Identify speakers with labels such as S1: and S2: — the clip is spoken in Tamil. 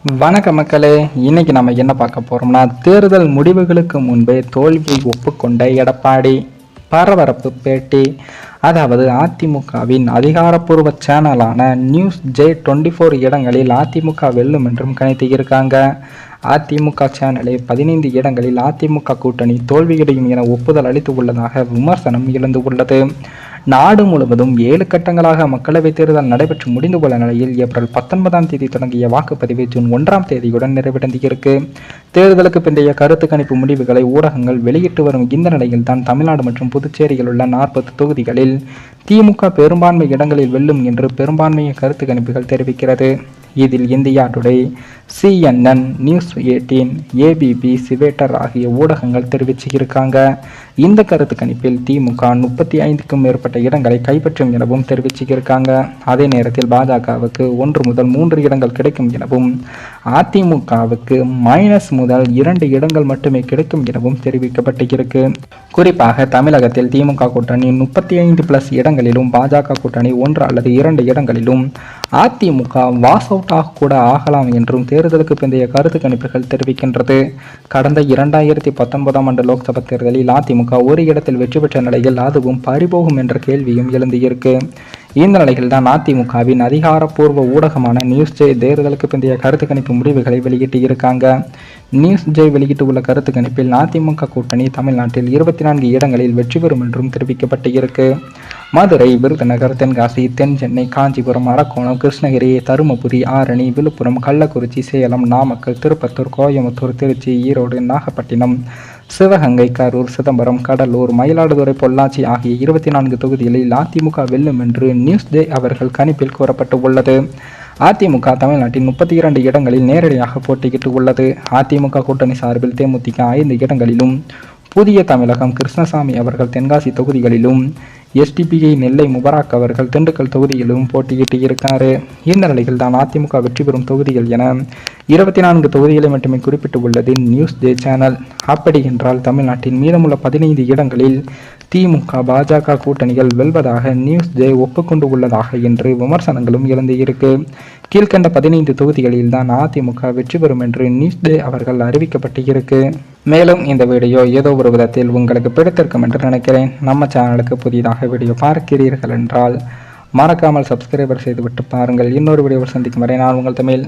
S1: வணக்க மக்களே, இன்னைக்கு நம்ம என்ன பார்க்க போறோம்னா, தேர்தல் முடிவுகளுக்கு முன்பே தோல்வியை ஒப்புக்கொண்ட எடப்பாடி பரபரப்பு பேட்டி. அதாவது அதிமுகவின் அதிகாரப்பூர்வ சேனலான நியூஸ் J24 இடங்களில் அதிமுக வெல்லும் என்றும் கணித்து இருக்காங்க. அதிமுக சேனலே 15 இடங்களில் அதிமுக கூட்டணி தோல்வியடையும் என ஒப்புதல் அளித்து உள்ளதாக விமர்சனம் எழுந்து உள்ளது. நாடு முழுவதும் 7 கட்டங்களாக மக்களவைத் தேர்தல் நடைபெற்று முடிந்துள்ள நிலையில் ஏப்ரல் 19ஆம் தேதி தொடங்கிய வாக்குப்பதிவு ஜூன் 1ஆம் தேதியுடன் நிறைவடைந்திருக்கு. தேர்தலுக்கு பிந்தைய கருத்து கணிப்பு முடிவுகளை ஊடகங்கள் வெளியிட்டு வரும் இந்த நிலையில்தான் தமிழ்நாடு மற்றும் புதுச்சேரியில் உள்ள 40 தொகுதிகளில் திமுக பெரும்பான்மை இடங்களில் வெல்லும் என்று பெரும்பான்மைய கருத்து கணிப்புகள் தெரிவிக்கிறது. இதில் India today, CNN, news 18, ABP, சிவேட்டர் ஆகிய ஊடகங்கள் தெரிவிச்சிருக்காங்க. இந்த கருத்து கணிப்பில் திமுக 35க்கும் மேற்பட்ட இடங்களை கைப்பற்றும் எனவும் தெரிவிச்சிருக்காங்க. அதே நேரத்தில் பாஜகவுக்கு 1 முதல் 3 இடங்கள் கிடைக்கும் எனவும், அதிமுகவுக்கு -1 முதல் 2 இடங்கள் மட்டுமே கிடைக்கும் எனவும் தெரிவிக்கப்பட்டிருக்கு. குறிப்பாக தமிழகத்தில் திமுக கூட்டணி 35+ இடங்களிலும், பாஜக கூட்டணி 1 அல்லது 2 இடங்களிலும், அதிமுக வாஸ் அவுட் ஆக கூட ஆகலாம் என்றும் தேர்தலுக்கு பிந்தைய கருத்து கணிப்புகள் தெரிவிக்கின்றது. கடந்த 2019ஆம் ஆண்டு லோக்சபா தேர்தலில் அதிமுக ஒரு இடத்தில் வெற்றி பெற்ற நிலையில் அதுவும் பறிபோகும் என்ற கேள்வியும் எழுந்திருக்கு. இந்த நிலையில் தான் அதிமுகவின் அதிகாரப்பூர்வ ஊடகமான நியூஸ் J தேர்தலுக்கு பிந்தைய கருத்து கணிப்பு முடிவுகளை வெளியிட்டு இருக்காங்க. நியூஸ் J வெளியிட்டு உள்ள கருத்து கணிப்பில் அதிமுக கூட்டணி தமிழ்நாட்டில் 24 இடங்களில் வெற்றி பெறும் என்றும் தெரிவிக்கப்பட்டு இருக்கு. மதுரை, விருதுநகர், தென்காசி, தென் சென்னை, காஞ்சிபுரம், அரக்கோணம், கிருஷ்ணகிரி, தருமபுரி, ஆரணி, விழுப்புரம், கள்ளக்குறிச்சி, சேலம், நாமக்கல், திருப்பத்தூர், கோயம்புத்தூர், திருச்சி, ஈரோடு, நாகப்பட்டினம், சிவகங்கை, கரூர், சிதம்பரம், கடலூர், மயிலாடுதுறை, பொள்ளாச்சி ஆகிய 24 தொகுதிகளில் அதிமுக வெல்லும் என்று நியூஸ் J அவர்கள் கணிப்பில் கூறப்பட்டு உள்ளது. அதிமுக தமிழ்நாட்டின் 32 இடங்களில் நேரடியாக போட்டியிட்டு உள்ளது. அதிமுக கூட்டணி சார்பில் தேமுதிக 5 இடங்களிலும், புதிய தமிழகம் கிருஷ்ணசாமி அவர்கள் தென்காசி தொகுதிகளிலும், SDPI நெல்லை முபராக் அவர்கள் திண்டுக்கல் தொகுதியிலும் போட்டியிட்டு இருக்காரு. இந்த நிலையில் தான் அதிமுக வெற்றி பெறும் தொகுதிகள் என 24 தொகுதிகளை மட்டுமே குறிப்பிட்டு உள்ளது நியூஸ் J சேனல். அப்படி என்றால் தமிழ்நாட்டின் மீதமுள்ள 15 இடங்களில் திமுக பாஜக கூட்டணிகள் வெல்வதாக நியூஸ் J ஒப்புக்கொண்டு உள்ளதாக என்று விமர்சனங்களும் எழுந்து இருக்கு. கீழ்கண்ட 15 தொகுதிகளில் தான் அதிமுக வெற்றி பெறும் என்று நியூஸ் J அவர்கள் அறிவிக்கப்பட்டு இருக்கு. மேலும் இந்த வீடியோ ஏதோ ஒரு விதத்தில் உங்களுக்கு பிடித்திருக்கும் என்று நினைக்கிறேன். நம்ம சேனலுக்கு புதிதாக வீடியோ பார்க்கிறீர்கள் என்றால் மறக்காமல் சப்ஸ்கிரைபர் செய்துவிட்டு பாருங்கள். இன்னொரு வீடியோவில் சந்திக்கும் வரை நான் உங்கள் தமிழ்.